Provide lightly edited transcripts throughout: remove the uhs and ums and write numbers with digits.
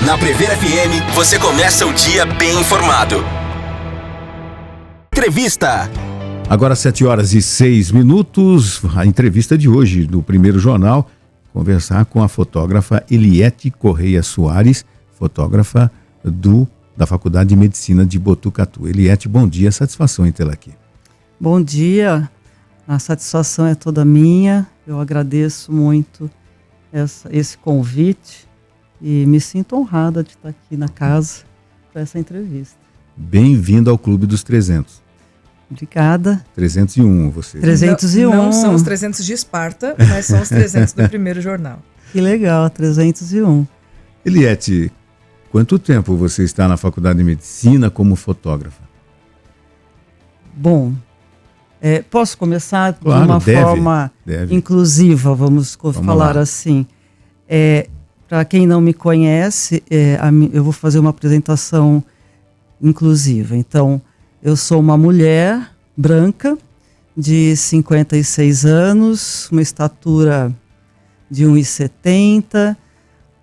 Na Prever FM, você começa o dia bem informado. Entrevista. Agora 7h06, a entrevista de hoje do Primeiro Jornal, conversar com a fotógrafa Eliete Correia Soares, fotógrafa da Faculdade de Medicina de Botucatu. Eliete, bom dia, satisfação em tê-la aqui. Bom dia, a satisfação é toda minha, eu agradeço muito esse convite e me sinto honrada de estar aqui na casa para essa entrevista. Bem-vindo ao Clube dos 300. Obrigada. 301, você. 301. Não são os 300 de Esparta, mas são os 300 do Primeiro Jornal. Que legal, 301. Eliete, quanto tempo você está na Faculdade de Medicina como fotógrafa? Bom, posso começar claro, de uma forma inclusiva, vamos falar lá. Assim. Para quem não me conhece, eu vou fazer uma apresentação inclusiva. Então, eu sou uma mulher branca de 56 anos, uma estatura de 1,70,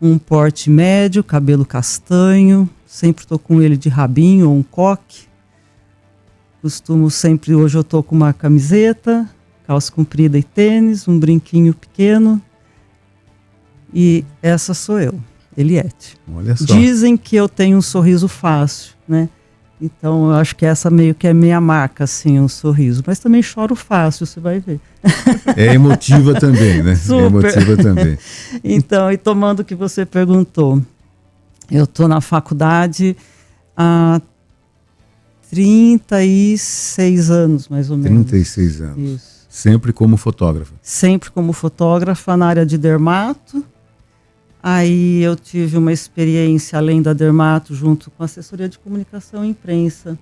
um porte médio, cabelo castanho, sempre estou com ele de rabinho ou um coque. Costumo sempre, hoje eu estou com uma camiseta, calça comprida e tênis, um brinquinho pequeno. E essa sou eu, Eliete. Olha só. Dizem que eu tenho um sorriso fácil, né? Então eu acho que essa meio que é minha marca, assim, um sorriso. Mas também choro fácil, você vai ver. É emotiva também, né? Super. É emotiva também. Então, e tomando o que você perguntou, eu estou na faculdade há 36 anos, mais ou menos. 36 anos. Isso. Sempre como fotógrafa? Sempre como fotógrafa na área de dermato. Aí eu tive uma experiência além da dermato junto com a assessoria de comunicação e imprensa.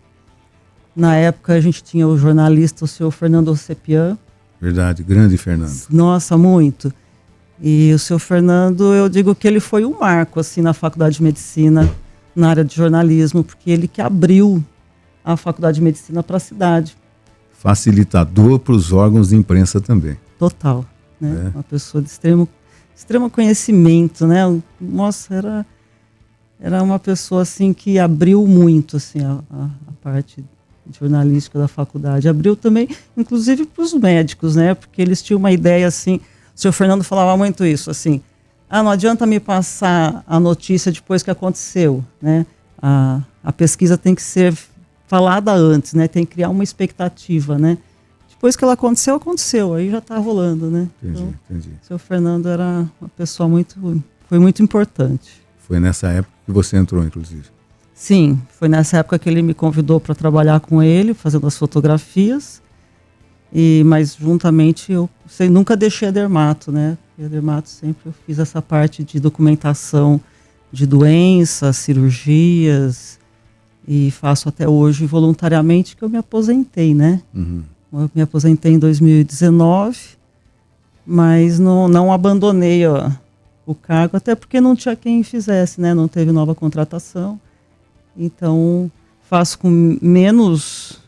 Na época a gente tinha o jornalista, o senhor Fernando Sepian. Verdade, grande Fernando. Nossa, muito. E o senhor Fernando, eu digo que ele foi um marco assim, na Faculdade de Medicina, na área de jornalismo, porque ele que abriu a Faculdade de Medicina para a cidade. Facilitador para os órgãos de imprensa também. Total, né? Uma pessoa de extremo conhecimento, né? Nossa, era uma pessoa assim que abriu muito assim a parte jornalística da faculdade. Abriu também, inclusive para os médicos, né? Porque eles tinham uma ideia assim. O senhor Fernando falava muito isso, assim. Não adianta me passar a notícia depois que aconteceu, né? A pesquisa tem que ser falada antes, né? Tem que criar uma expectativa, né? Depois que ela aconteceu, aí já está rolando, né? Entendi. O seu Fernando era uma pessoa foi muito importante. Foi nessa época que você entrou, inclusive? Sim, foi nessa época que ele me convidou para trabalhar com ele, fazendo as fotografias, mas juntamente eu nunca deixei a dermato, né? A dermato sempre eu fiz essa parte de documentação de doenças, cirurgias, e faço até hoje voluntariamente, que eu me aposentei, né? Uhum. Eu me aposentei em 2019, mas não abandonei o cargo, até porque não tinha quem fizesse, né? Não teve nova contratação. Então, faço com menos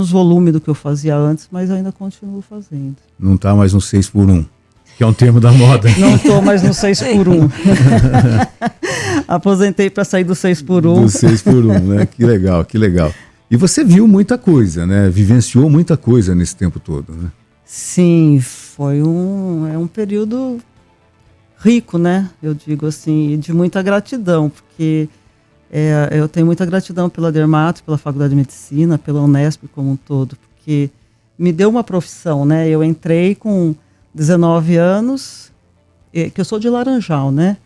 volume do que eu fazia antes, mas ainda continuo fazendo. Não está mais no 6x1, que é um termo da moda. Não estou mais no 6x1. Aposentei para sair do 6x1. Do 6x1, né? Que legal. E você viu muita coisa, né? Vivenciou muita coisa nesse tempo todo, né? Sim, foi um período rico, né? Eu digo assim, de muita gratidão, porque eu tenho muita gratidão pela Dermato, pela Faculdade de Medicina, pela Unesp como um todo, porque me deu uma profissão, né? Eu entrei com 19 anos, que eu sou de Laranjal, né?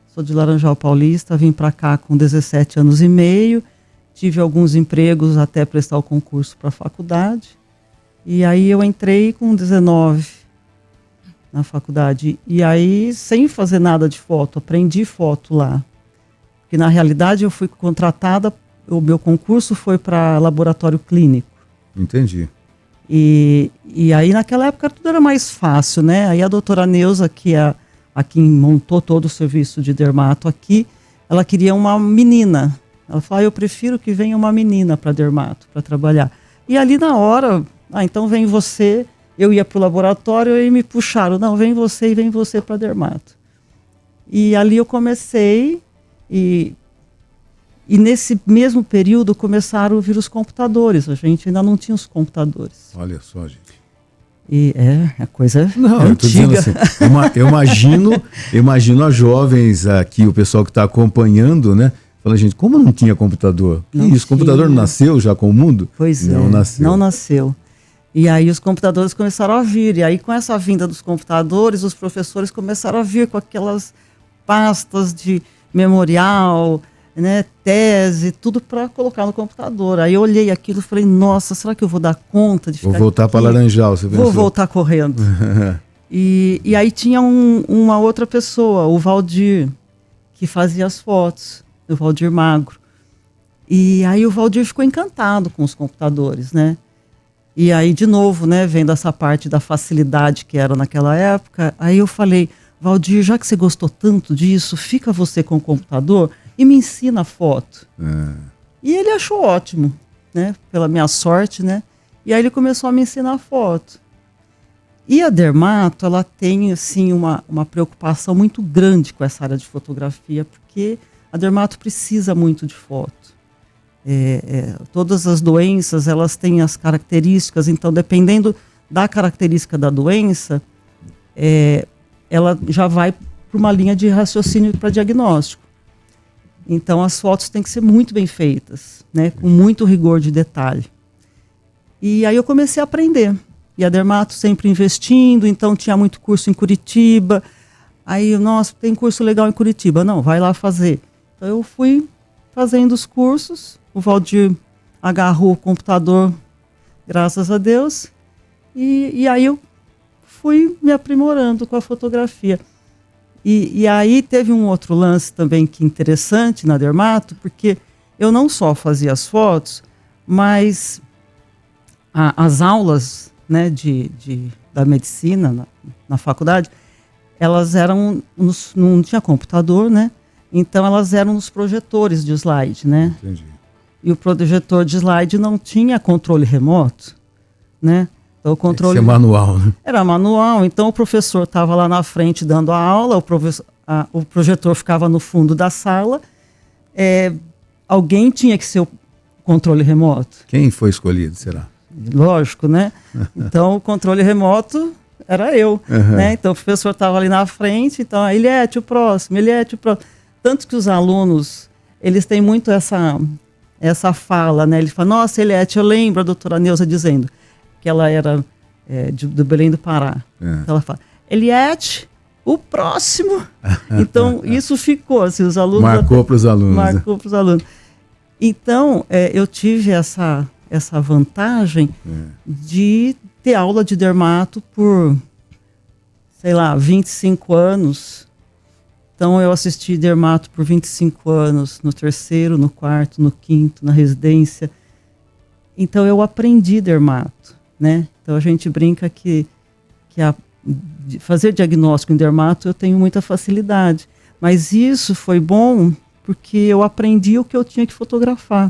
Sou de Laranjal Paulista, vim para cá com 17 anos e meio, tive alguns empregos até prestar o concurso para a faculdade. E aí eu entrei com 19 na faculdade. E aí, sem fazer nada de foto, aprendi foto lá. Porque na realidade eu fui contratada, o meu concurso foi para laboratório clínico. Entendi. E aí naquela época tudo era mais fácil, né? Aí a doutora Neuza, que é a quem montou todo o serviço de dermato aqui, ela queria uma menina. Ela falou, eu prefiro que venha uma menina para dermato, para trabalhar. E ali na hora, então vem você, eu ia para o laboratório e me puxaram, não, vem você e vem você para dermato. E ali eu comecei, E nesse mesmo período começaram a vir os computadores. A gente ainda não tinha os computadores. Olha só, gente. E a coisa Não, eu tô dizendo antiga. assim, eu imagino as jovens aqui, o pessoal que está acompanhando, né? Fala, gente, como não tinha computador? Que Não isso? O computador não tinha. nasceu já com o mundo? Pois não é, nasceu. não nasceu. E aí os computadores começaram a vir. E aí com essa vinda dos computadores, os professores começaram a vir com aquelas pastas de memorial, né, tese, tudo para colocar no computador. Aí eu olhei aquilo e falei, nossa, será que eu vou dar conta de ficar Vou voltar para Laranjal, você pensou? Vou voltar correndo. E aí tinha uma outra pessoa, o Valdir, que fazia as fotos, o Valdir Magro. E aí o Valdir ficou encantado com os computadores, né? E aí, de novo, né, vendo essa parte da facilidade que era naquela época, aí eu falei, Valdir, já que você gostou tanto disso, fica você com o computador e me ensina a foto. E ele achou ótimo, né, pela minha sorte, né? E aí ele começou a me ensinar a foto. E a Dermato, ela tem, assim, uma preocupação muito grande com essa área de fotografia, porque a Dermato precisa muito de foto. Todas as doenças, elas têm as características, então, dependendo da característica da doença, ela já vai para uma linha de raciocínio para diagnóstico. Então, as fotos têm que ser muito bem feitas, né, com muito rigor de detalhe. E aí eu comecei a aprender. E a Dermato sempre investindo, então tinha muito curso em Curitiba. Aí, nossa, tem curso legal em Curitiba. Não, vai lá fazer. Então eu fui fazendo os cursos. O Valdir agarrou o computador, graças a Deus. E aí eu fui me aprimorando com a fotografia. E aí teve um outro lance também que interessante na Dermato, porque eu não só fazia as fotos, mas as aulas, né, da medicina na faculdade, elas eram, não tinha computador, né? Então elas eram nos projetores de slide, né? Entendi. E o projetor de slide não tinha controle remoto, né? Então o controle Isso é manual, né? era manual, então o professor estava lá na frente dando a aula, o projetor ficava no fundo da sala, alguém tinha que ser o controle remoto. Quem foi escolhido, será? Lógico, né? Então o controle remoto era eu, né? Então o professor estava ali na frente, então Eliette, o próximo. Tanto que os alunos, eles têm muito essa fala, né? Ele fala, nossa, Eliette, eu lembro a doutora Neuza dizendo que ela era do Belém do Pará. Então ela fala, Eliette, o próximo. Então isso ficou, assim, os alunos... Marcou para os alunos. Marcou para os alunos. Então eu tive essa vantagem de ter aula de dermato por, sei lá, 25 anos. Então eu assisti dermato por 25 anos, no terceiro, no quarto, no quinto, na residência. Então eu aprendi dermato, né? Então a gente brinca que de fazer diagnóstico em dermato eu tenho muita facilidade. Mas isso foi bom porque eu aprendi o que eu tinha que fotografar.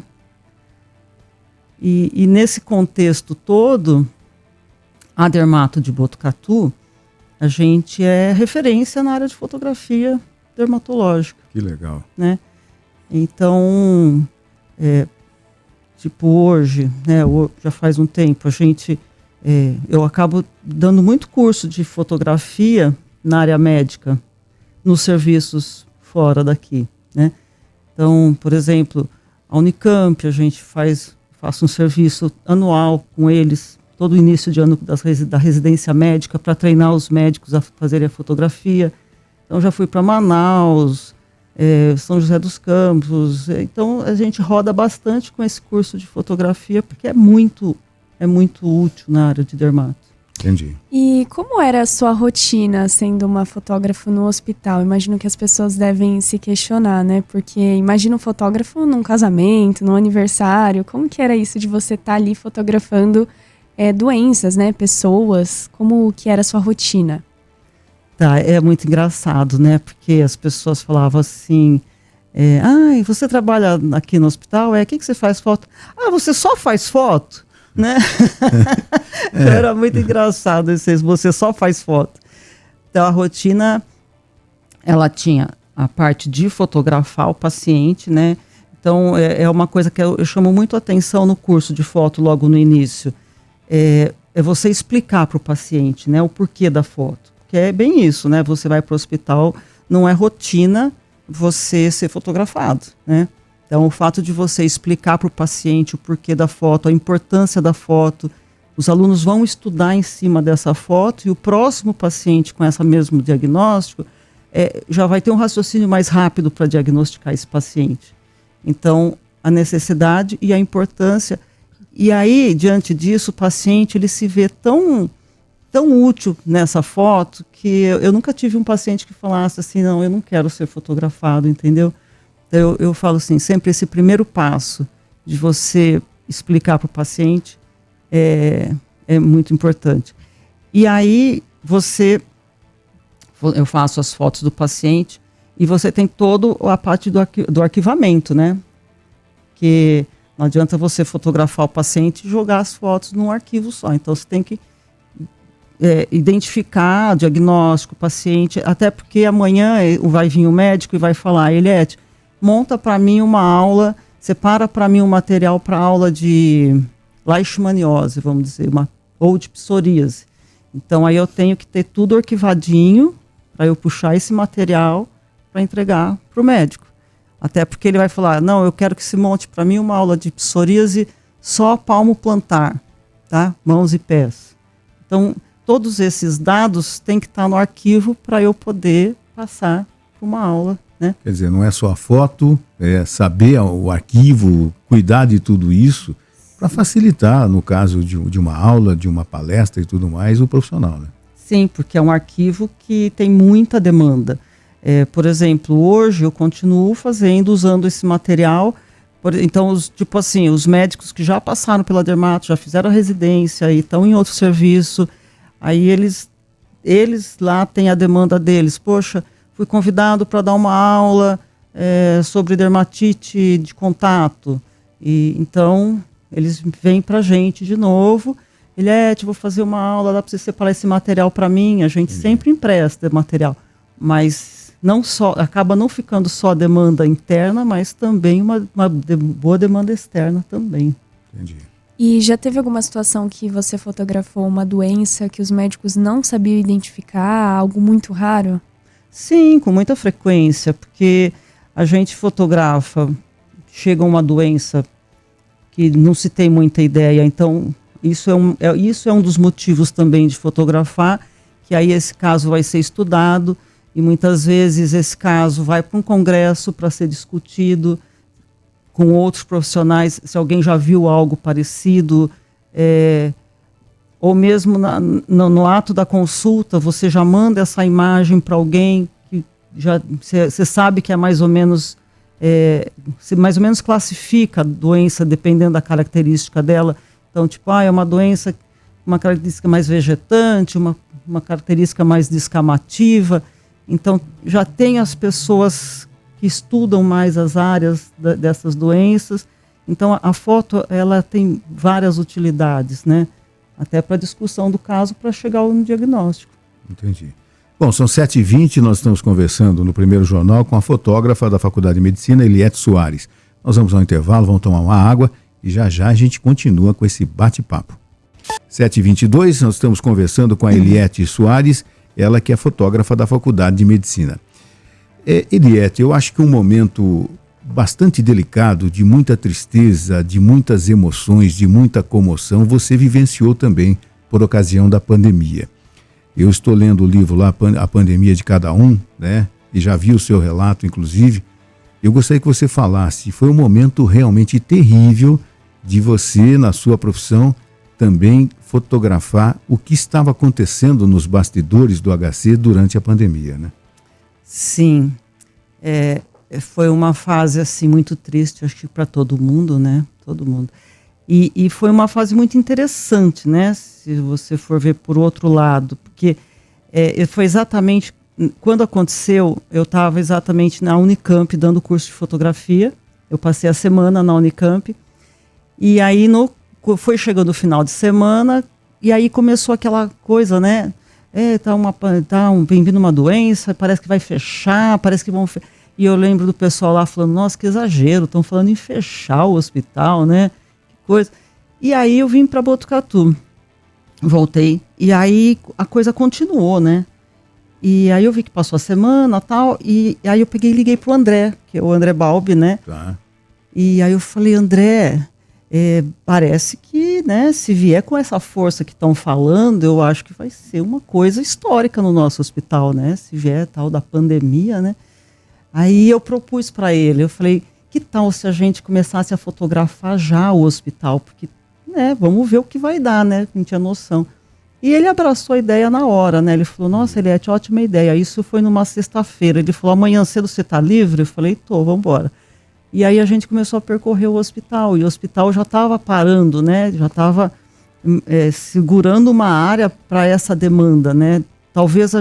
E nesse contexto todo, a Dermato de Botucatu, a gente é referência na área de fotografia dermatológica. Que legal. Né? Então, tipo hoje, né, já faz um tempo, eu acabo dando muito curso de fotografia na área médica, nos serviços fora daqui. Né? Então, por exemplo, a Unicamp, a gente faço um serviço anual com eles, todo início de ano da residência médica, para treinar os médicos a fazerem a fotografia. Então já fui para Manaus, São José dos Campos. Então a gente roda bastante com esse curso de fotografia, porque é muito útil na área de dermato. Entendi. E como era a sua rotina sendo uma fotógrafa no hospital? Imagino que as pessoas devem se questionar, né? Porque imagina um fotógrafo num casamento, num aniversário. Como que era isso de você estar ali fotografando doenças, né? Pessoas. Como que era a sua rotina? Tá, é muito engraçado, né? Porque as pessoas falavam assim... você trabalha aqui no hospital? O que você faz foto? Você só faz foto? Né? Então era muito engraçado esse, você só faz foto. Então a rotina, ela tinha a parte de fotografar o paciente, né? Então, é uma coisa que eu chamo muito atenção no curso de foto logo no início. É você explicar para o paciente, né, o porquê da foto. Porque é bem isso, né? Você vai para o hospital, não é rotina você ser fotografado, né? Então, o fato de você explicar para o paciente o porquê da foto, a importância da foto, os alunos vão estudar em cima dessa foto e o próximo paciente com esse mesmo diagnóstico já vai ter um raciocínio mais rápido para diagnosticar esse paciente. Então, a necessidade e a importância. E aí, diante disso, o paciente ele se vê tão útil nessa foto que eu nunca tive um paciente que falasse assim, não, eu não quero ser fotografado, entendeu? Então, eu falo assim, sempre esse primeiro passo de você explicar para o paciente é muito importante. E aí, eu faço as fotos do paciente e você tem toda a parte do arquivamento, né? Que não adianta você fotografar o paciente e jogar as fotos num arquivo só. Então, você tem que identificar o diagnóstico, o paciente, até porque amanhã vai vir o médico e vai falar, Eliette, monta para mim uma aula, separa para mim um material para aula de leishmaniose, vamos dizer, ou de psoríase. Então, aí eu tenho que ter tudo arquivadinho para eu puxar esse material para entregar para o médico. Até porque ele vai falar, não, eu quero que se monte para mim uma aula de psoríase só palmo plantar, tá? Mãos e pés. Então, todos esses dados têm que estar no arquivo para eu poder passar para uma aula, né? Quer dizer, não é só a foto, é saber o arquivo, cuidar de tudo isso, para facilitar, no caso de uma aula, de uma palestra e tudo mais, o profissional, né? Sim, porque é um arquivo que tem muita demanda. Por exemplo, hoje eu continuo usando esse material. Então, os médicos que já passaram pela dermato, já fizeram a residência e estão em outro serviço, aí eles lá têm a demanda deles. Poxa, fui convidado para dar uma aula sobre dermatite de contato. E então, eles vêm para a gente de novo. Eliette, vou fazer uma aula, dá para você separar esse material para mim? A gente sempre empresta material, mas acaba não ficando só a demanda interna, mas também uma boa demanda externa também. Entendi. E já teve alguma situação que você fotografou uma doença que os médicos não sabiam identificar, algo muito raro? Sim, com muita frequência, porque a gente fotografa, chega uma doença que não se tem muita ideia, então isso é um dos motivos também de fotografar, que aí esse caso vai ser estudado e muitas vezes esse caso vai para um congresso para ser discutido com outros profissionais, se alguém já viu algo parecido, ou mesmo no ato da consulta, você já manda essa imagem para alguém que você sabe que é mais ou menos, você mais ou menos classifica a doença dependendo da característica dela. Então, é uma doença, uma característica mais vegetante, uma característica mais descamativa. Então, já tem as pessoas que estudam mais as áreas dessas doenças. Então, a foto, ela tem várias utilidades, né? Até para a discussão do caso, para chegar ao diagnóstico. Entendi. Bom, são 7h20, nós estamos conversando no Primeiro Jornal com a fotógrafa da Faculdade de Medicina, Eliette Soares. Nós vamos ao intervalo, vamos tomar uma água e já a gente continua com esse bate-papo. 7h22, nós estamos conversando com a Eliette Soares, ela que é fotógrafa da Faculdade de Medicina. Eliette, eu acho que um momento bastante delicado, de muita tristeza, de muitas emoções, de muita comoção, você vivenciou também por ocasião da pandemia. Eu estou lendo o livro lá, A Pandemia de Cada Um, né? E já vi o seu relato, inclusive. Eu gostaria que você falasse, foi um momento realmente terrível de você, na sua profissão, também fotografar o que estava acontecendo nos bastidores do HC durante a pandemia, né? Sim, foi uma fase assim muito triste, acho que para todo mundo, né? Todo mundo. E foi uma fase muito interessante, né? Se você for ver por outro lado, porque foi exatamente quando aconteceu, eu estava exatamente na Unicamp dando curso de fotografia. Eu passei a semana na Unicamp e aí foi chegando o final de semana e aí começou aquela coisa, né? vem vindo uma doença, parece que vai fechar, parece que vão... E eu lembro do pessoal lá falando, nossa, que exagero, estão falando em fechar o hospital, né? Que coisa. E aí eu vim para Botucatu, voltei, e aí a coisa continuou, né? E aí eu vi que passou a semana e tal, e aí eu peguei e liguei pro André, que é o André Balbi, né? Tá. E aí eu falei, André, parece que, né, se vier com essa força que estão falando, eu acho que vai ser uma coisa histórica no nosso hospital, né? Se vier tal da pandemia, né? Aí eu propus para ele, eu falei, que tal se a gente começasse a fotografar já o hospital? Porque, né, vamos ver o que vai dar, né? Não tinha noção. E ele abraçou a ideia na hora, né? Ele falou, nossa, Eliette, ótima ideia. Isso foi numa sexta-feira. Ele falou, amanhã cedo você está livre? Eu falei, tô, vamos embora. E aí a gente começou a percorrer o hospital. E o hospital já estava parando, né? Já estava segurando uma área para essa demanda, né? Talvez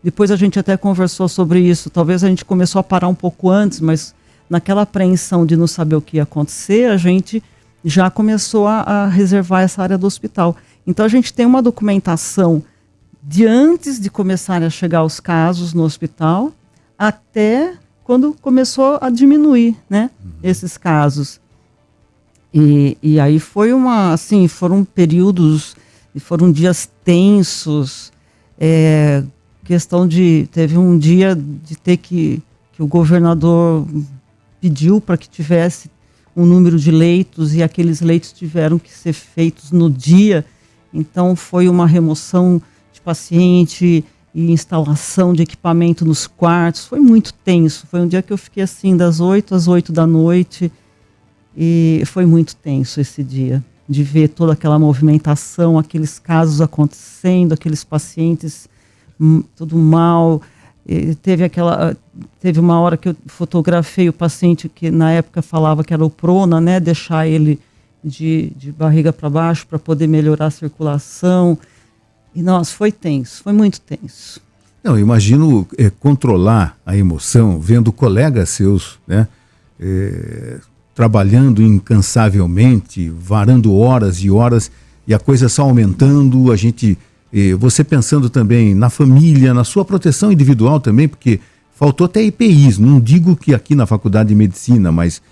depois a gente até conversou sobre isso, talvez a gente começou a parar um pouco antes, mas naquela apreensão de não saber o que ia acontecer, a gente já começou a reservar essa área do hospital. Então a gente tem uma documentação de antes de começarem a chegar os casos no hospital, até quando começou a diminuir, né, esses casos. E aí foi foram períodos, foram dias tensos, teve um dia de ter que o governador pediu para que tivesse um número de leitos e aqueles leitos tiveram que ser feitos no dia, então foi uma remoção de paciente e instalação de equipamento nos quartos, foi muito tenso, foi um dia que eu fiquei assim das 8 às 8 da noite e foi muito tenso esse dia, de ver toda aquela movimentação, aqueles casos acontecendo, aqueles pacientes tudo mal. Teve uma hora que eu fotografei o paciente que na época falava que era o prona, né, deixar ele de barriga para baixo para poder melhorar a circulação. E nossa, foi tenso, foi muito tenso. Não, imagino controlar a emoção vendo colegas seus, né, trabalhando incansavelmente, varando horas e horas, e a coisa só aumentando, você pensando também na família, na sua proteção individual também, porque faltou até EPIs, não digo que aqui na Faculdade de Medicina, mas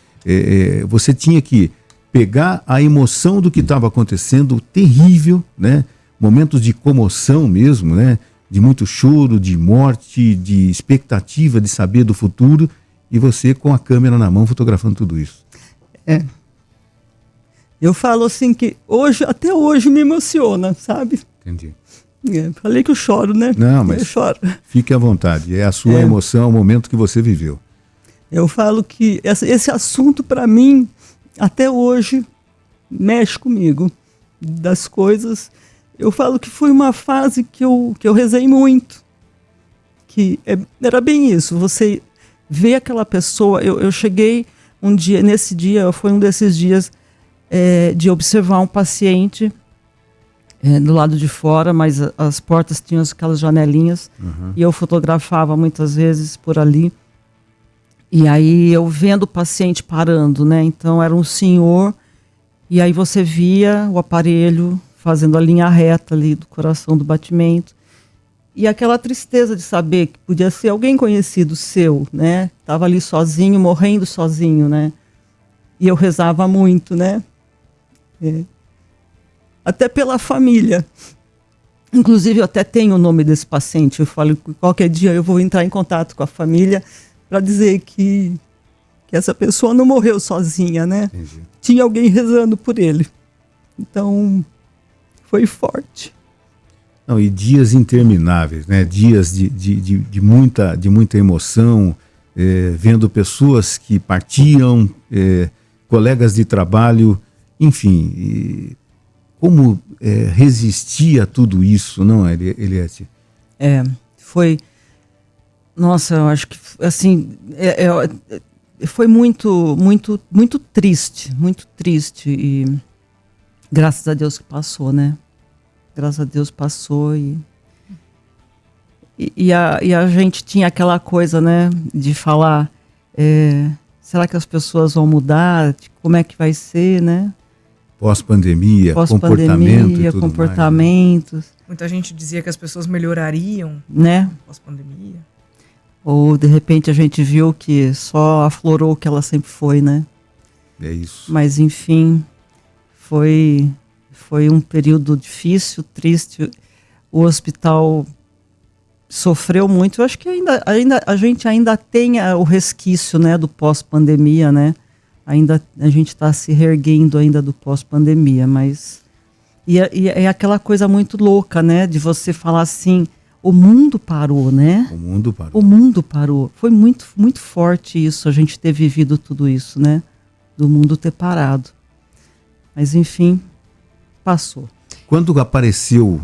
você tinha que pegar a emoção do que estava acontecendo, terrível, né? Momentos de comoção mesmo, né? De muito choro, de morte, de expectativa de saber do futuro, e você com a câmera na mão fotografando tudo isso. Eu falo assim que até hoje me emociona, sabe? Entendi. Falei que eu choro, né? Não, mas eu choro. Fique à vontade, é a sua emoção, o momento que você viveu. Eu falo que esse assunto para mim, até hoje, mexe comigo. Das coisas, eu falo que foi uma fase que eu rezei muito. Era bem isso, você vê aquela pessoa, eu cheguei um dia, nesse dia, foi um desses dias de observar um paciente do lado de fora, mas as portas tinham aquelas janelinhas, e eu fotografava muitas vezes por ali. E aí eu vendo o paciente parando, né? Então era um senhor, e aí você via o aparelho fazendo a linha reta ali do coração, do batimento. E aquela tristeza de saber que podia ser alguém conhecido seu, né? Estava ali sozinho, morrendo sozinho, né? E eu rezava muito, né? Até pela família. Inclusive, eu até tenho o nome desse paciente. Eu falo que qualquer dia eu vou entrar em contato com a família para dizer que essa pessoa não morreu sozinha, né? Entendi. Tinha alguém rezando por ele. Então, foi forte. Não, e dias intermináveis, né? Dias de muita emoção, vendo pessoas que partiam, colegas de trabalho, enfim. Como resistir a tudo isso, não, Eliette? Foi... Nossa, eu acho que, assim, foi muito, muito, muito triste, e graças a Deus que passou, né? Graças a Deus passou e a gente tinha aquela coisa, né, de falar, será que as pessoas vão mudar? Como é que vai ser, né? Pós-pandemia, comportamento e tudo comportamentos. mais, né? Muita gente dizia que as pessoas melhorariam, né? Pós-pandemia. Ou de repente a gente viu que só aflorou o que ela sempre foi, né? É isso. Mas enfim, foi um período difícil, triste. O hospital sofreu muito. Eu acho que a gente ainda tem o resquício, né, do pós-pandemia, né? Ainda a gente está se reerguendo ainda do pós-pandemia, mas e é aquela coisa muito louca, né, de você falar assim, o mundo parou, né? O mundo parou. O mundo parou. Foi muito, muito forte isso, a gente ter vivido tudo isso, né? Do mundo ter parado. Mas enfim, passou. Quando apareceu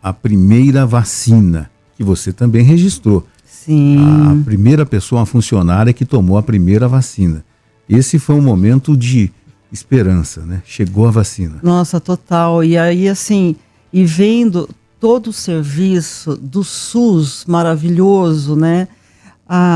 a primeira vacina, que você também registrou, Sim. a primeira pessoa, a funcionária que tomou a primeira vacina, esse foi um momento de esperança, né? Chegou a vacina. Nossa, total. E aí, assim, e vendo todo o serviço do SUS maravilhoso, né?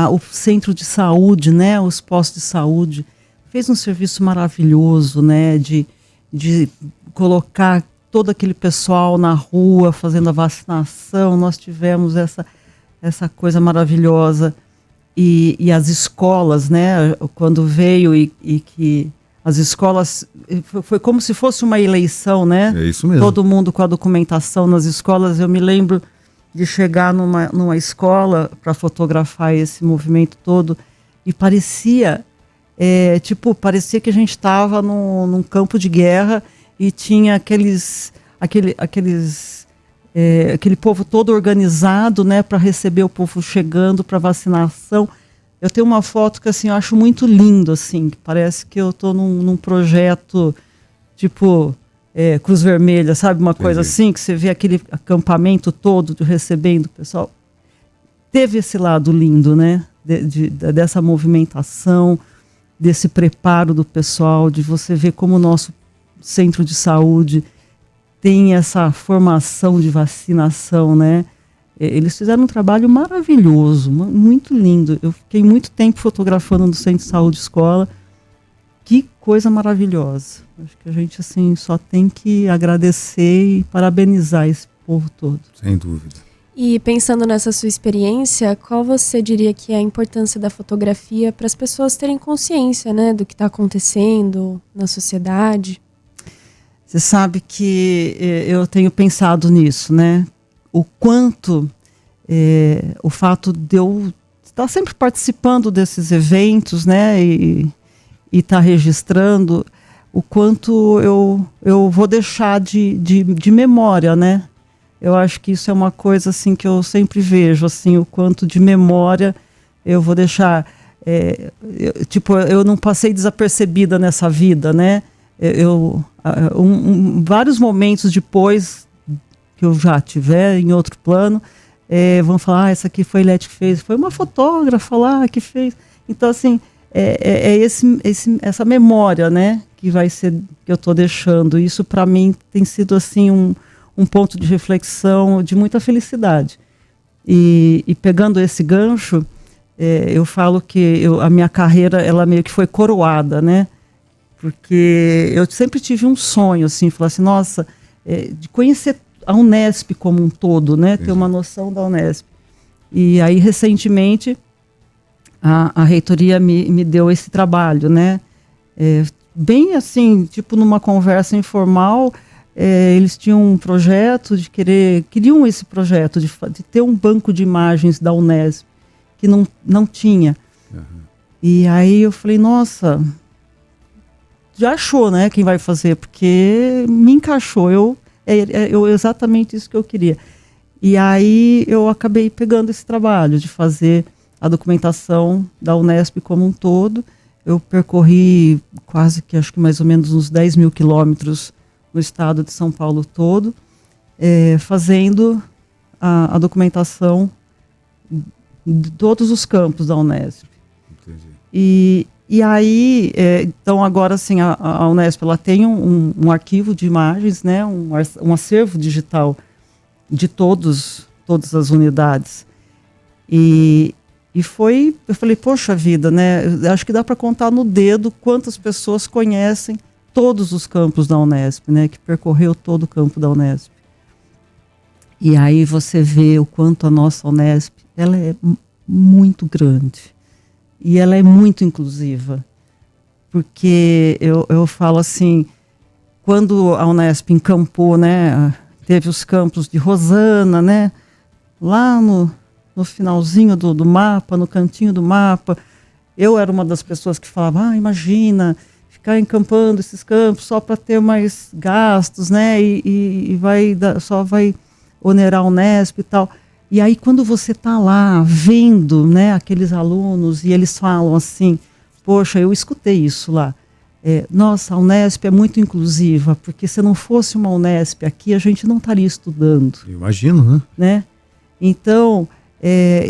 O centro de saúde, né? Os postos de saúde, fez um serviço maravilhoso, né? De colocar todo aquele pessoal na rua fazendo a vacinação. Nós tivemos essa coisa maravilhosa. E as escolas, né? Quando veio e que as escolas, foi como se fosse uma eleição, né? É isso mesmo. Todo mundo com a documentação nas escolas. Eu me lembro de chegar numa escola para fotografar esse movimento todo e parecia que a gente estava num campo de guerra e tinha aquele povo todo organizado, né, para receber o povo chegando para vacinação. Eu tenho uma foto que assim eu acho muito lindo, assim, que parece que eu estou num projeto tipo Cruz Vermelha, sabe, uma coisa assim, que você vê aquele acampamento todo recebendo o pessoal. Teve esse lado lindo, né, dessa movimentação, desse preparo do pessoal, de você ver como o nosso centro de saúde tem essa formação de vacinação, né? Eles fizeram um trabalho maravilhoso, muito lindo. Eu fiquei muito tempo fotografando no Centro de Saúde Escola. Que coisa maravilhosa. Acho que a gente assim só tem que agradecer e parabenizar esse povo todo. Sem dúvida. E pensando nessa sua experiência, qual você diria que é a importância da fotografia para as pessoas terem consciência, né, do que está acontecendo na sociedade? Você sabe que eu tenho pensado nisso, né? O quanto o fato de eu estar sempre participando desses eventos, né? E estar registrando, o quanto eu vou deixar de memória, né? Eu acho que isso é uma coisa assim que eu sempre vejo, assim, o quanto de memória eu vou deixar. Eu não passei desapercebida nessa vida, né? Vários momentos depois que eu já tiver em outro plano, vão falar, essa aqui foi a Eliette que fez, foi uma fotógrafa lá que fez. Então, assim, essa memória, né, que eu estou deixando. Isso, para mim, tem sido, assim, um ponto de reflexão, de muita felicidade. E pegando esse gancho, eu falo que a minha carreira, ela meio que foi coroada, né? Porque eu sempre tive um sonho, assim, falar assim, nossa, de conhecer a Unesp como um todo, né? Ter uma noção da Unesp. E aí, recentemente, a reitoria me deu esse trabalho, né? Bem assim, tipo numa conversa informal, eles tinham um projeto queriam esse projeto de ter um banco de imagens da Unesp, que não tinha. Uhum. E aí eu falei, nossa, já achou, né, quem vai fazer, porque me encaixou, exatamente isso que eu queria. E aí eu acabei pegando esse trabalho de fazer a documentação da Unesp como um todo. Eu percorri quase que, acho que mais ou menos uns 10 mil quilômetros no estado de São Paulo todo, fazendo a documentação de todos os campos da Unesp. Entendi. E aí, então agora assim, a Unesp ela tem um arquivo de imagens, né, um acervo digital de todas as unidades. E eu falei, poxa vida, né, eu acho que dá para contar no dedo quantas pessoas conhecem todos os campos da Unesp, né, que percorreu todo o campo da Unesp. E aí você vê o quanto a nossa Unesp, ela é muito grande. E ela é muito inclusiva. Porque eu falo assim, quando a Unesp encampou, né, teve os campos de Rosana, né, lá no finalzinho do mapa, no cantinho do mapa, eu era uma das pessoas que falava, imagina, ficar encampando esses campos só para ter mais gastos, né, e só vai onerar a Unesp e tal. E aí quando você está lá vendo, né, aqueles alunos e eles falam assim, poxa, eu escutei isso lá, nossa, a Unesp é muito inclusiva, porque se não fosse uma Unesp aqui, a gente não estaria estudando. Eu imagino, né? Então,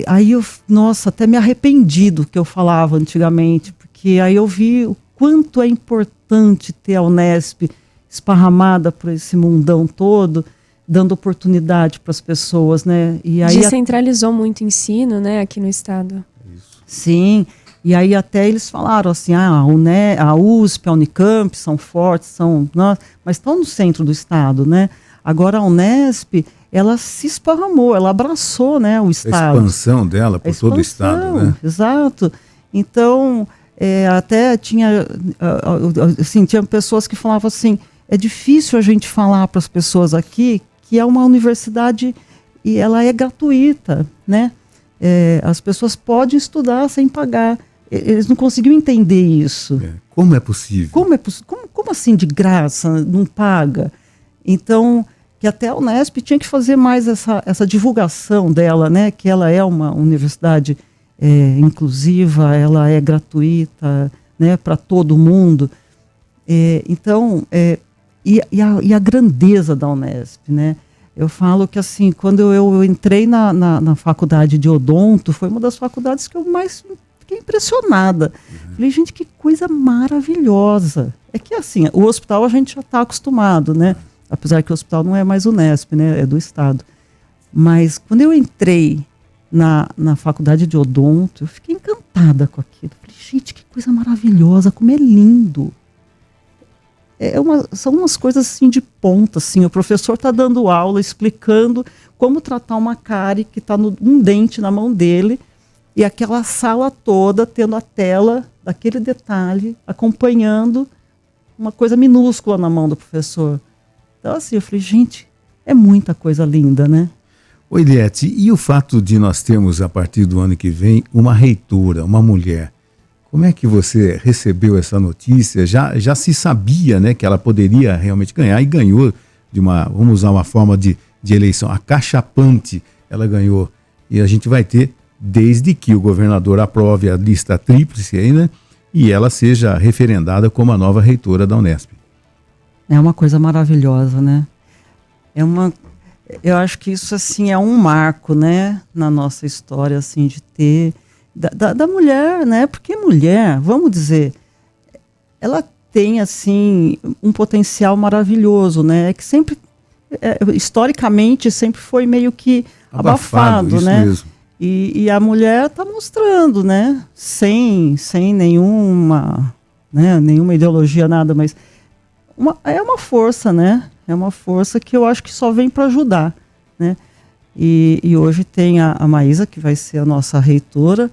aí nossa, até me arrependi do que eu falava antigamente, porque aí eu vi o quanto é importante ter a Unesp esparramada por esse mundão todo, dando oportunidade para as pessoas, né? E aí descentralizou muito o ensino, né, aqui no estado. Isso. Sim, e aí até eles falaram assim, a USP, a Unicamp são fortes, mas estão no centro do estado, né? Agora a Unesp, ela se esparramou, ela abraçou, né, o estado. A expansão dela por todo o estado, né? Exato. Então, até tinha pessoas que falavam assim, é difícil a gente falar para as pessoas aqui que é uma universidade e ela é gratuita, né? As pessoas podem estudar sem pagar. Eles não conseguiam entender isso. Como é possível? Como assim de graça, não paga? Então, que até a Unesp tinha que fazer mais essa divulgação dela, né? Que ela é uma universidade inclusiva, ela é gratuita, né? Para todo mundo. Então, e a grandeza da Unesp, né? Eu falo que assim, quando eu entrei na faculdade de odonto, foi uma das faculdades que eu mais fiquei impressionada. Falei, gente, que coisa maravilhosa. É que assim, o hospital a gente já está acostumado, né? Apesar que o hospital não é mais Unesp, né? É do estado. Mas quando eu entrei na faculdade de odonto, eu fiquei encantada com aquilo. Falei, gente, que coisa maravilhosa, como é lindo. São umas coisas assim de ponta, assim, o professor está dando aula, explicando como tratar uma cárie que está um dente na mão dele, e aquela sala toda tendo a tela daquele detalhe, acompanhando uma coisa minúscula na mão do professor. Então assim, eu falei, gente, é muita coisa linda, né? Oi, Eliette, e o fato de nós termos, a partir do ano que vem, uma reitora, uma mulher, como é que você recebeu essa notícia? Já se sabia, né, que ela poderia realmente ganhar e ganhou vamos usar uma forma de eleição, acachapante, ela ganhou. E a gente vai ter, desde que o governador aprove a lista tríplice aí, né, e ela seja referendada como a nova reitora da Unesp. É uma coisa maravilhosa, né? Eu acho que isso assim é um marco, né, na nossa história, assim, de ter da mulher, né? Porque mulher, vamos dizer, ela tem assim um potencial maravilhoso, né? Que sempre, historicamente, sempre foi meio que abafado, né? Mesmo. E a mulher está mostrando, né? Sem nenhuma ideologia, nada, mas é uma força, né? É uma força que eu acho que só vem para ajudar, né? E hoje tem a Maísa, que vai ser a nossa reitora,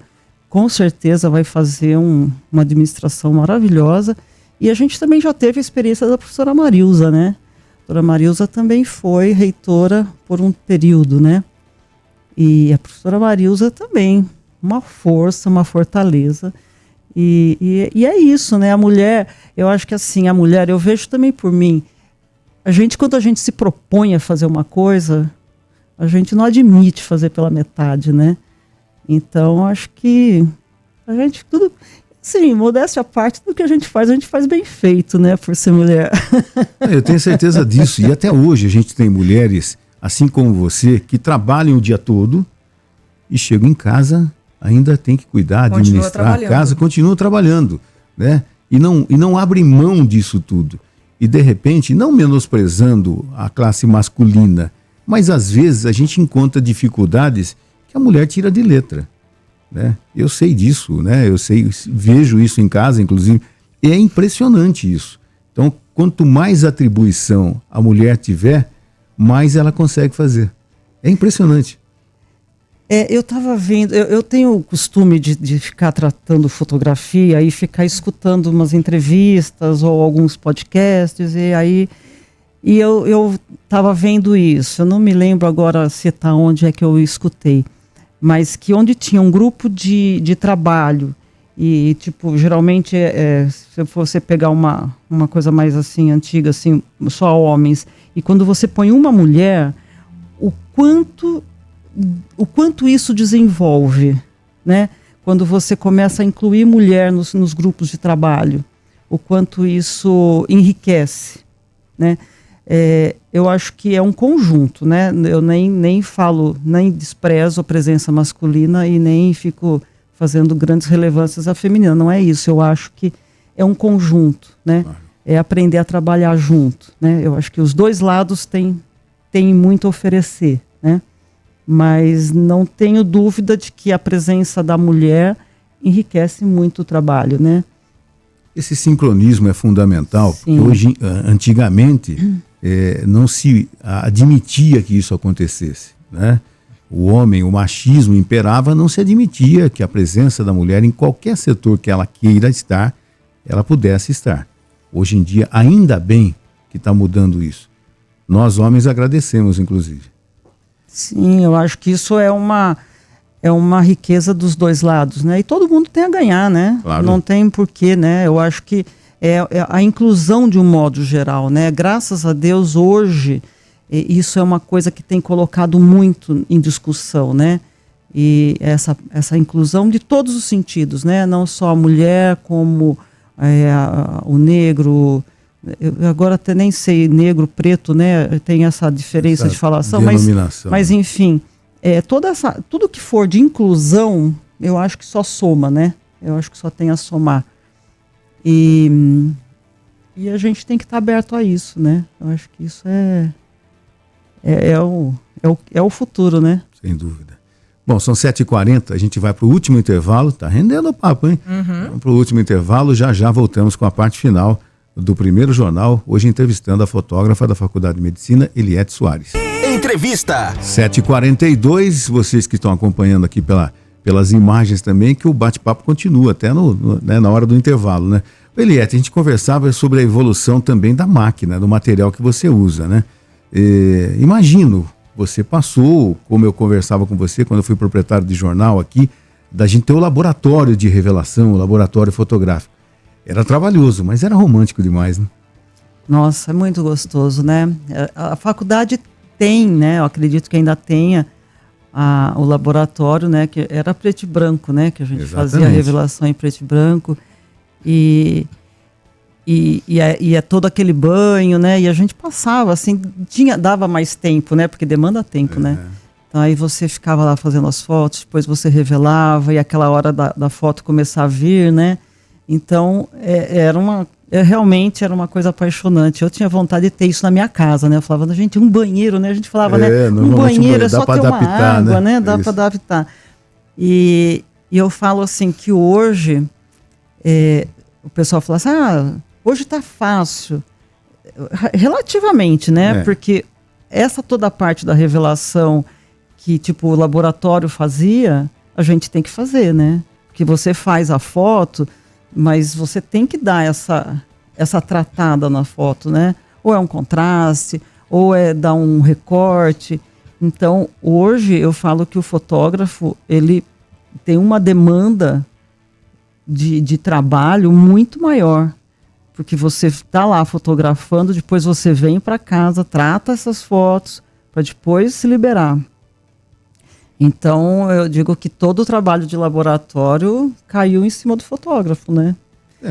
com certeza vai fazer uma administração maravilhosa. E a gente também já teve a experiência da professora Marilza, né? A professora Marilza também foi reitora por um período, né? E a professora Marilza também, uma força, uma fortaleza. E é isso, né? A mulher, eu acho que assim, a mulher, eu vejo também por mim, quando a gente se propõe a fazer uma coisa, a gente não admite fazer pela metade, né? Então, acho que a gente tudo, sim, modéstia à parte, tudo que a gente faz bem feito, né, por ser mulher. Eu tenho certeza disso, e até hoje a gente tem mulheres, assim como você, que trabalham o dia todo e chegam em casa, ainda tem que cuidar, administrar a casa, continuam trabalhando, né? E não abrem mão disso tudo. E de repente, não menosprezando a classe masculina, mas às vezes a gente encontra dificuldades que a mulher tira de letra, né? Eu sei disso, né? Vejo isso em casa, inclusive, e é impressionante isso. Então, quanto mais atribuição a mulher tiver, mais ela consegue fazer. É impressionante. Eu estava vendo, eu tenho o costume de ficar tratando fotografia e ficar escutando umas entrevistas ou alguns podcasts, e eu estava vendo isso. Eu não me lembro agora citar onde é que eu escutei, mas que onde tinha um grupo de trabalho, e tipo, geralmente, se você pegar uma coisa mais assim, antiga, assim, só homens, e quando você põe uma mulher, o quanto isso desenvolve, né? Quando você começa a incluir mulher nos grupos de trabalho, o quanto isso enriquece, né? Eu acho que é um conjunto, né? Eu nem falo, nem desprezo a presença masculina e nem fico fazendo grandes relevâncias à feminina. Não é isso. Eu acho que é um conjunto, né? É aprender a trabalhar junto, né? Eu acho que os dois lados têm muito a oferecer, né? Mas não tenho dúvida de que a presença da mulher enriquece muito o trabalho, né? Esse sincronismo é fundamental, Sim. porque hoje, antigamente, não se admitia que isso acontecesse, né? O homem, o machismo imperava, não se admitia que a presença da mulher em qualquer setor que ela queira estar, ela pudesse estar. Hoje em dia, ainda bem que está mudando isso. Nós, homens, agradecemos, inclusive. Sim, eu acho que isso é uma riqueza dos dois lados, né? E todo mundo tem a ganhar, né? Claro. Não tem porquê, né? Eu acho que é a inclusão de um modo geral, né? Graças a Deus, hoje, isso é uma coisa que tem colocado muito em discussão, né? E essa inclusão de todos os sentidos, né? Não só a mulher, como o negro. Eu agora até nem sei, negro, preto, né? Tem essa diferença de falação, mas enfim, tudo que for de inclusão, eu acho que só soma, né? Eu acho que só tem a somar. E a gente tem que estar aberto a isso, né? Eu acho que isso é o futuro, né? Sem dúvida. Bom, são 7h40, a gente vai para o último intervalo, tá rendendo o papo, hein? Vamos para o último intervalo, já voltamos com a parte final do Primeiro Jornal, hoje entrevistando a fotógrafa da Faculdade de Medicina, Eliette Soares. Entrevista. 7h42, vocês que estão acompanhando aqui pelas imagens também, que o bate-papo continua até né, na hora do intervalo, né? Eliette, a gente conversava sobre a evolução também da máquina, do material que você usa, né? Imagino, você passou, como eu conversava com você quando eu fui proprietário de jornal aqui, da gente ter o laboratório de revelação, o laboratório fotográfico. Era trabalhoso, mas era romântico demais, né? Nossa, é muito gostoso, né? A faculdade tem, né? Eu acredito que ainda tenha o laboratório, né? Que era preto e branco, né? Que a gente fazia a revelação em preto e branco. E é todo aquele banho, né? E a gente passava, assim, dava mais tempo, né? Porque demanda tempo, né? Então aí você ficava lá fazendo as fotos, depois você revelava e aquela hora da foto começar a vir, né? Então, realmente era uma coisa apaixonante. Eu tinha vontade de ter isso na minha casa, né? Eu falava, gente, um banheiro, né? A gente falava, né? Um banheiro é só ter uma água, né? Dá para adaptar. E eu falo assim, que hoje, o pessoal fala assim, hoje tá fácil. Relativamente, né? Porque essa toda a parte da revelação que, tipo, o laboratório fazia, a gente tem que fazer, né? Porque você faz a foto, mas você tem que dar essa tratada na foto, né? Ou é um contraste, ou é dar um recorte. Então, hoje eu falo que o fotógrafo, ele tem uma demanda de trabalho muito maior. Porque você está lá fotografando, depois você vem para casa, trata essas fotos, para depois se liberar. Então, eu digo que todo o trabalho de laboratório caiu em cima do fotógrafo, né?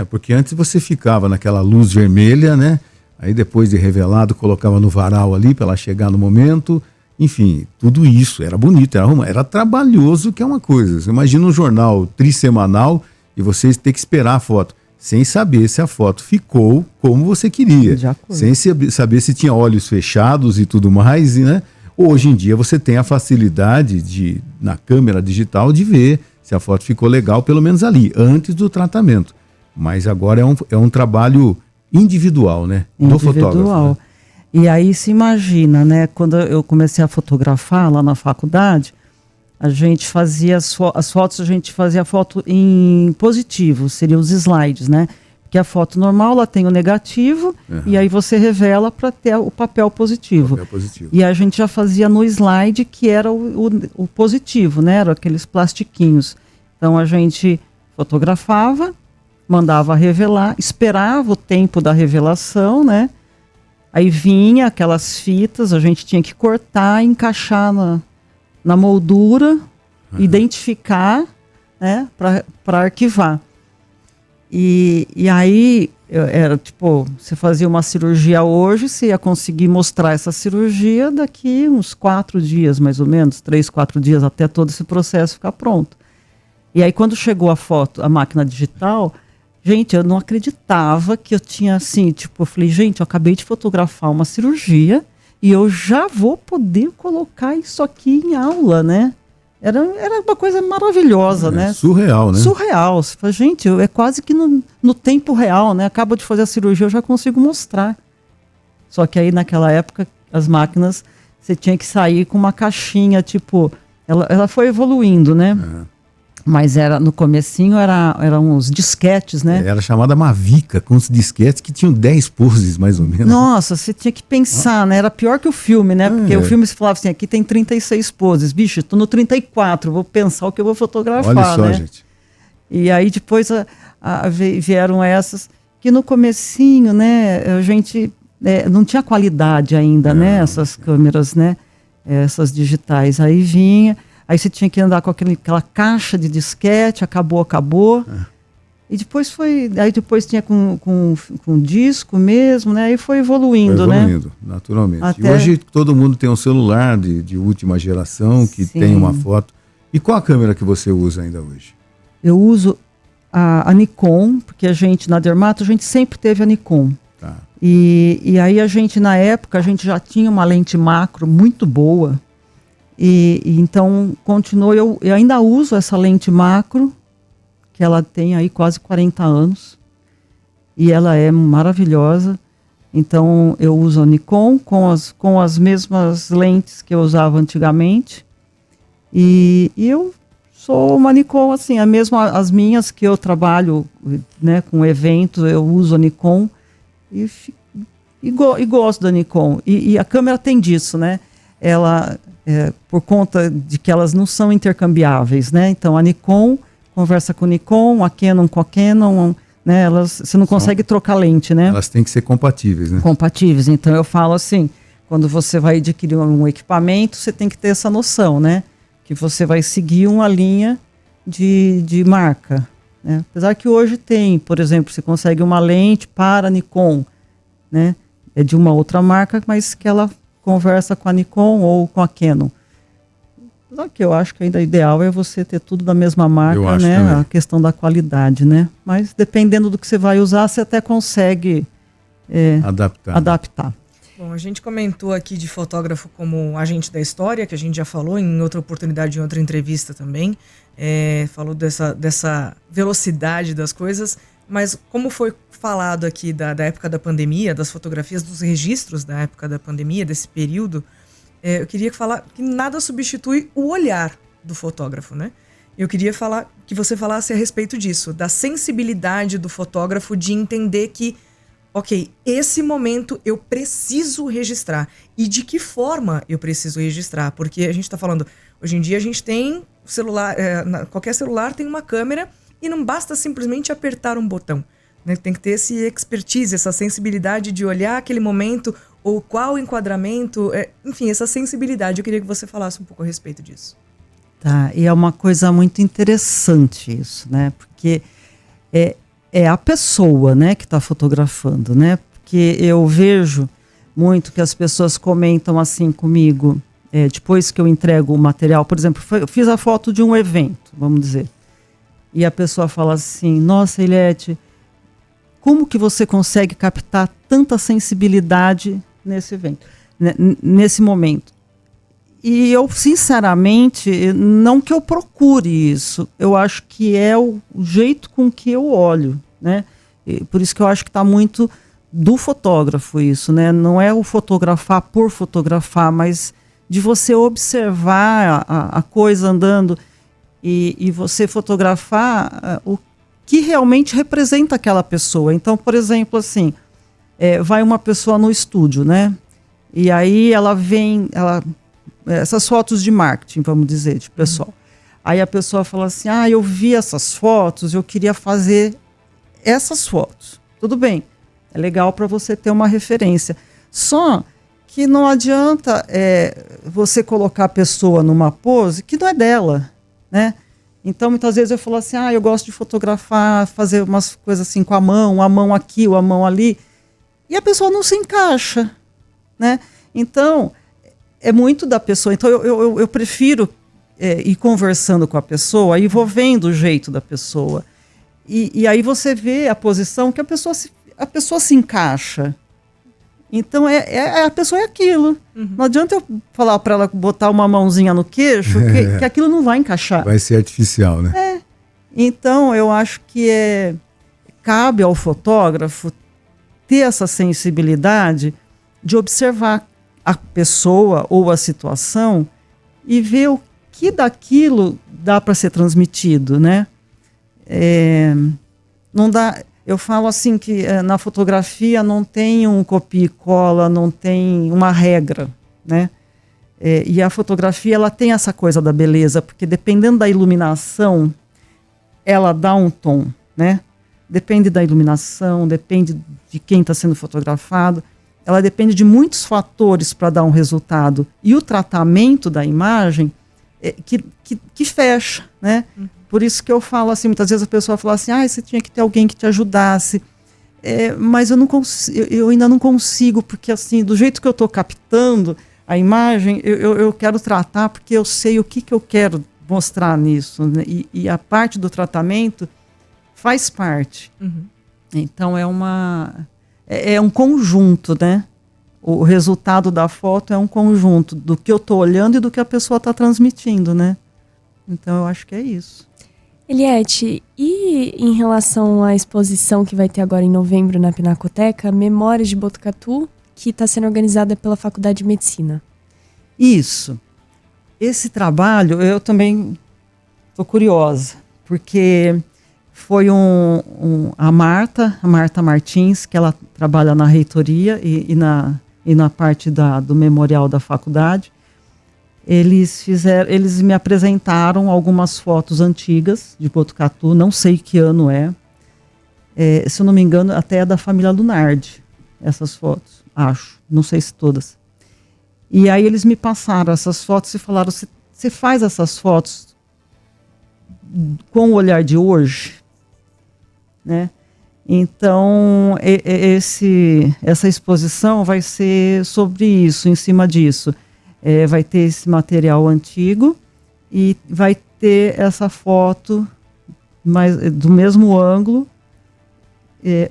Porque antes você ficava naquela luz vermelha, né? Aí depois de revelado, colocava no varal ali para ela chegar no momento. Enfim, tudo isso era bonito, era trabalhoso, que é uma coisa. Você imagina um jornal trissemanal e você ter que esperar a foto, sem saber se a foto ficou como você queria. Sem saber se tinha olhos fechados e tudo mais, né? Hoje em dia você tem a facilidade na câmera digital de ver se a foto ficou legal, pelo menos ali, antes do tratamento. Mas agora é um trabalho individual, né? Do fotógrafo. Né? E aí se imagina, né? Quando eu comecei a fotografar lá na faculdade, a gente fazia as fotos, a gente fazia foto em positivo, seriam os slides, né? Porque a foto normal, ela tem o negativo, e aí você revela para ter o papel positivo. E a gente já fazia no slide, que era o positivo, né? Eram aqueles plastiquinhos. Então a gente fotografava, mandava revelar, esperava o tempo da revelação, né? Aí vinha aquelas fitas, a gente tinha que cortar, encaixar na moldura, identificar, né? Para arquivar. E aí, era tipo, você fazia uma cirurgia hoje, você ia conseguir mostrar essa cirurgia daqui uns 4 dias, mais ou menos, 3, 4 dias, até todo esse processo ficar pronto. E aí, quando chegou a máquina digital, gente, eu não acreditava que eu tinha assim, tipo, eu falei, gente, eu acabei de fotografar uma cirurgia e eu já vou poder colocar isso aqui em aula, né? Era uma coisa maravilhosa, né? Surreal, né? Surreal. Você fala, gente, é quase que no tempo real, né? Acabo de fazer a cirurgia, eu já consigo mostrar. Só que aí, naquela época, as máquinas, você tinha que sair com uma caixinha, tipo... Ela foi evoluindo, né? Mas no comecinho eram uns disquetes, né? Era chamada Mavica, com os disquetes que tinham 10 poses, mais ou menos. Nossa, você tinha que pensar, né? Era pior que o filme, né? Porque o filme se falava assim, aqui tem 36 poses. Bicho, tô no 34, vou pensar o que eu vou fotografar, olha só, né? gente. E aí depois vieram essas, que no comecinho, né? A gente não tinha qualidade ainda, né? Essas câmeras, né? Essas digitais. Aí vinha... Aí você tinha que andar com aquela caixa de disquete, acabou. E depois depois tinha com disco mesmo, né? Aí foi evoluindo, né? Naturalmente. E hoje todo mundo tem um celular de última geração, que tem uma foto. E qual a câmera que você usa ainda hoje? Eu uso a Nikon, porque a gente, na Dermato, a gente sempre teve a Nikon. Tá. E aí na época, a gente já tinha uma lente macro muito boa. E então continuou, eu ainda uso essa lente macro, que ela tem aí quase 40 anos, e ela é maravilhosa. Então eu uso a Nikon com as mesmas lentes que eu usava antigamente, e eu sou uma Nikon, assim, as minhas que eu trabalho, né, com eventos, eu uso a Nikon, e gosto da Nikon, e a câmera tem disso, né, ela... por conta de que elas não são intercambiáveis, né? Então a Nikon conversa com a Nikon, a Canon com a Canon, né? Você não consegue trocar lente, né? Elas têm que ser compatíveis, né? Compatíveis. Então eu falo assim, quando você vai adquirir um equipamento, você tem que ter essa noção, né? Que você vai seguir uma linha de marca, né? Apesar que hoje tem, por exemplo, você consegue uma lente para Nikon, né? É de uma outra marca, mas que ela conversa com a Nikon ou com a Canon. Só que eu acho que ainda ideal é você ter tudo da mesma marca, né? Também. A questão da qualidade, né? Mas dependendo do que você vai usar, você até consegue adaptar. Bom, a gente comentou aqui de fotógrafo como agente da história, que a gente já falou em outra oportunidade, em outra entrevista também. Falou dessa velocidade das coisas, mas como foi falado aqui da época da pandemia, das fotografias, dos registros da época da pandemia, desse período, eu queria falar que nada substitui o olhar do fotógrafo, né? Eu queria que você falasse a respeito disso, da sensibilidade do fotógrafo de entender que, ok, esse momento eu preciso registrar. E de que forma eu preciso registrar? Porque a gente está falando, hoje em dia a gente tem celular, qualquer celular tem uma câmera e não basta simplesmente apertar um botão. Né? Tem que ter esse expertise, essa sensibilidade de olhar aquele momento, ou qual enquadramento, enfim, essa sensibilidade. Eu queria que você falasse um pouco a respeito disso. Tá, e é uma coisa muito interessante isso, né? Porque é a pessoa, né, que está fotografando, né? Porque eu vejo muito que as pessoas comentam assim comigo, depois que eu entrego o material, por exemplo, eu fiz a foto de um evento, vamos dizer, e a pessoa fala assim, nossa, Eliette, como que você consegue captar tanta sensibilidade nesse evento, nesse momento? E eu, sinceramente, não que eu procure isso, eu acho que é o jeito com que eu olho, né? E por isso que eu acho que está muito do fotógrafo isso, né? Não é o fotografar por fotografar, mas de você observar a coisa andando e você fotografar o que realmente representa aquela pessoa. Então, por exemplo, assim, vai uma pessoa no estúdio, né? E aí essas fotos de marketing, vamos dizer, de pessoal. Aí a pessoa fala assim, eu vi essas fotos, eu queria fazer essas fotos. Tudo bem, é legal para você ter uma referência. Só que não adianta você colocar a pessoa numa pose que não é dela, né? Então, muitas vezes eu falo assim, eu gosto de fotografar, fazer umas coisas assim com a mão aqui, a mão ali, e a pessoa não se encaixa, né? Então, é muito da pessoa. Então, eu prefiro ir conversando com a pessoa e vou vendo o jeito da pessoa. E aí você vê a posição que a pessoa se encaixa. Então, a pessoa é aquilo. Uhum. Não adianta eu falar para ela botar uma mãozinha no queixo, que aquilo não vai encaixar. Vai ser artificial, né? Então, eu acho que cabe ao fotógrafo ter essa sensibilidade de observar a pessoa ou a situação e ver o que daquilo dá para ser transmitido, né? Não dá... Eu falo assim que na fotografia não tem um copia e cola, não tem uma regra, né? E a fotografia, ela tem essa coisa da beleza, porque dependendo da iluminação, ela dá um tom, né? Depende da iluminação, depende de quem está sendo fotografado, ela depende de muitos fatores para dar um resultado. E o tratamento da imagem que fecha, né? Por isso que eu falo assim, muitas vezes a pessoa fala assim, você tinha que ter alguém que te ajudasse. Mas eu ainda não consigo, porque assim, do jeito que eu estou captando a imagem, eu quero tratar porque eu sei o que eu quero mostrar nisso, né? E a parte do tratamento faz parte. Uhum. Então é um conjunto, né? O resultado da foto é um conjunto do que eu estou olhando e do que a pessoa está transmitindo, né? Então eu acho que é isso. Eliette, e em relação à exposição que vai ter agora em novembro na Pinacoteca, Memórias de Botucatu, que está sendo organizada pela Faculdade de Medicina? Isso. Esse trabalho, eu também estou curiosa, porque foi a Marta Martins, que ela trabalha na reitoria e na parte do memorial da faculdade. Eles me apresentaram algumas fotos antigas de Botucatu, não sei que ano se eu não me engano, até é da família Lunardi, essas fotos, acho, não sei se todas. E aí eles me passaram essas fotos e falaram, você faz essas fotos com o olhar de hoje? Né? Então, essa exposição vai ser sobre isso, em cima disso. Vai ter esse material antigo e vai ter essa foto do mesmo ângulo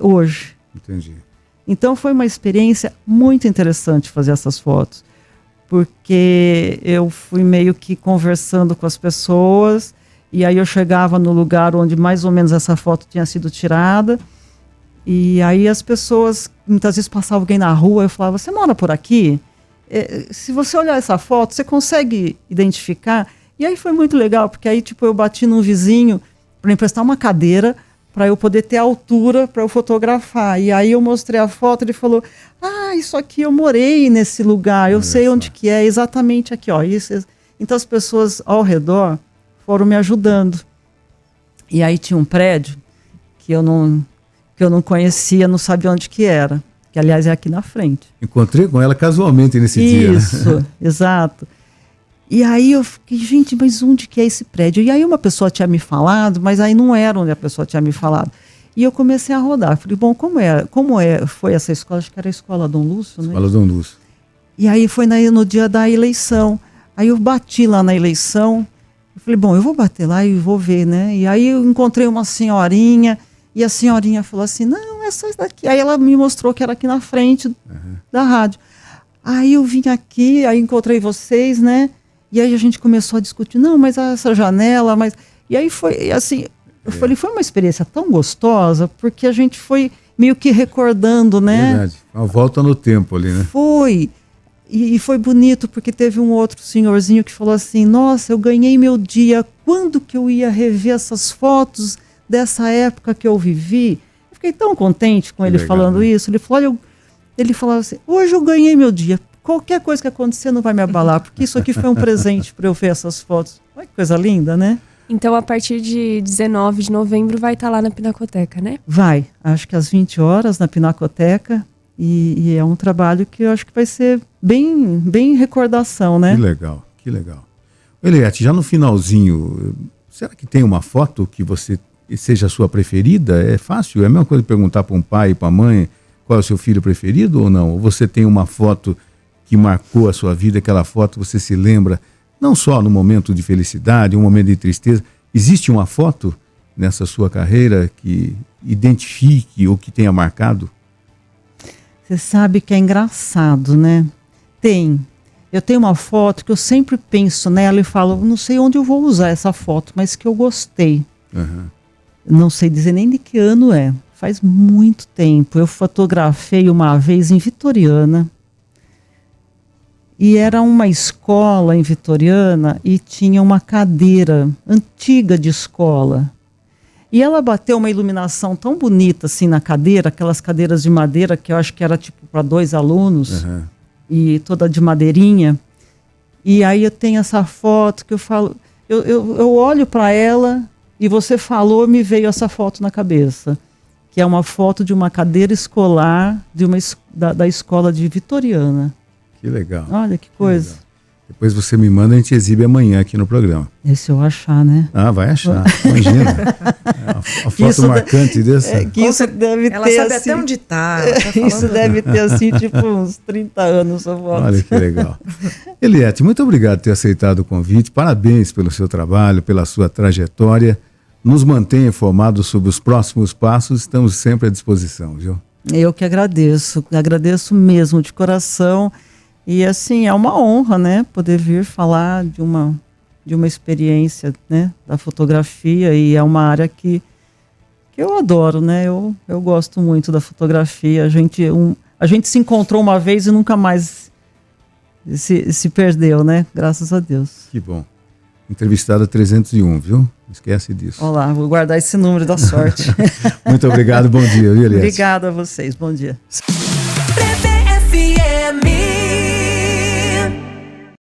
hoje. Entendi. Então foi uma experiência muito interessante fazer essas fotos, porque eu fui meio que conversando com as pessoas e aí eu chegava no lugar onde mais ou menos essa foto tinha sido tirada e aí as pessoas, muitas vezes passava alguém na rua, eu falava, você mora por aqui? Se você olhar essa foto, você consegue identificar? E aí foi muito legal, porque aí eu bati num vizinho para emprestar uma cadeira para eu poder ter altura para eu fotografar. E aí eu mostrei a foto, ele falou, isso aqui eu morei nesse lugar, eu sei onde que é, exatamente aqui, ó. Então as pessoas ao redor foram me ajudando. E aí tinha um prédio que eu não conhecia, não sabia onde que era. Que aliás é aqui na frente. Encontrei com ela casualmente nesse dia. Isso, exato. E aí eu fiquei, gente, mas onde que é esse prédio? E aí uma pessoa tinha me falado, mas aí não era onde a pessoa tinha me falado. E eu comecei a rodar. Falei, bom, foi essa escola? Acho que era a Escola Dom Lúcio, né? Escola Dom Lúcio. E aí foi no dia da eleição. Aí eu bati lá na eleição. Eu falei, bom, eu vou bater lá e vou ver, né? E aí eu encontrei uma senhorinha. E a senhorinha falou assim, não, é só isso daqui. Aí ela me mostrou que era aqui na frente da rádio. Aí eu vim aqui, aí encontrei vocês, né? E aí a gente começou a discutir, não, mas essa janela, mas... E aí foi assim, eu falei, foi uma experiência tão gostosa, porque a gente foi meio que recordando, né? Verdade. Uma volta no tempo ali, né? Foi. E foi bonito, porque teve um outro senhorzinho que falou assim, nossa, eu ganhei meu dia, quando que eu ia rever essas fotos dessa época que eu vivi? Eu fiquei tão contente com ele legal, falando né? isso. Ele falou, olha, ele falava assim, hoje eu ganhei meu dia, qualquer coisa que acontecer não vai me abalar, porque isso aqui foi um presente para eu ver essas fotos. Olha que coisa linda, né? Então, a partir de 19 de novembro vai estar lá na Pinacoteca, né? Vai, acho que às 20 horas na Pinacoteca, e é um trabalho que eu acho que vai ser bem recordação, né? Que legal, que legal. Eliette, já no finalzinho, será que tem uma foto que você seja a sua preferida? É fácil? É a mesma coisa de perguntar para um pai e para a mãe qual é o seu filho preferido ou não? Ou você tem uma foto que marcou a sua vida, aquela foto você se lembra, não só no momento de felicidade, um momento de tristeza. Existe uma foto nessa sua carreira que identifique ou que tenha marcado? Você sabe que é engraçado, né? Eu tenho uma foto que eu sempre penso nela e falo, não sei onde eu vou usar essa foto, mas que eu gostei. Uhum. Não sei dizer nem de que ano é. Faz muito tempo. Eu fotografei uma vez em Vitoriana. E era uma escola em Vitoriana e tinha uma cadeira antiga de escola. E ela bateu uma iluminação tão bonita assim na cadeira, aquelas cadeiras de madeira que eu acho que era tipo para 2 alunos, Uhum. e toda de madeirinha. E aí eu tenho essa foto que eu falo, eu olho para ela e você falou, me veio essa foto na cabeça, que é uma foto de uma cadeira escolar da escola de Vitoriana. Que legal. Olha que coisa. Legal. Depois você me manda, a gente exibe amanhã aqui no programa. Esse eu achar, né? Ah, vai achar, imagina. A foto Isso marcante dessa. Que isso deve Ela ter sabe assim, até onde tá. Ela tá isso falando- deve ter assim, tipo uns 30 anos a foto. Olha que legal. Eliette, muito obrigado por ter aceitado o convite. Parabéns pelo seu trabalho, pela sua trajetória. Nos mantenha informados sobre os próximos passos. Estamos sempre à disposição, viu? Eu que agradeço mesmo de coração. E assim, é uma honra, né, poder vir falar de uma experiência, né, da fotografia, e é uma área que eu adoro, né, eu gosto muito da fotografia. A gente se encontrou uma vez e nunca mais se perdeu, né, graças a Deus. Que bom. Entrevistada 301, viu? Não esquece disso. Olá, vou guardar esse número da sorte. Muito obrigado, bom dia, viu, Eliette? Obrigada a vocês, bom dia.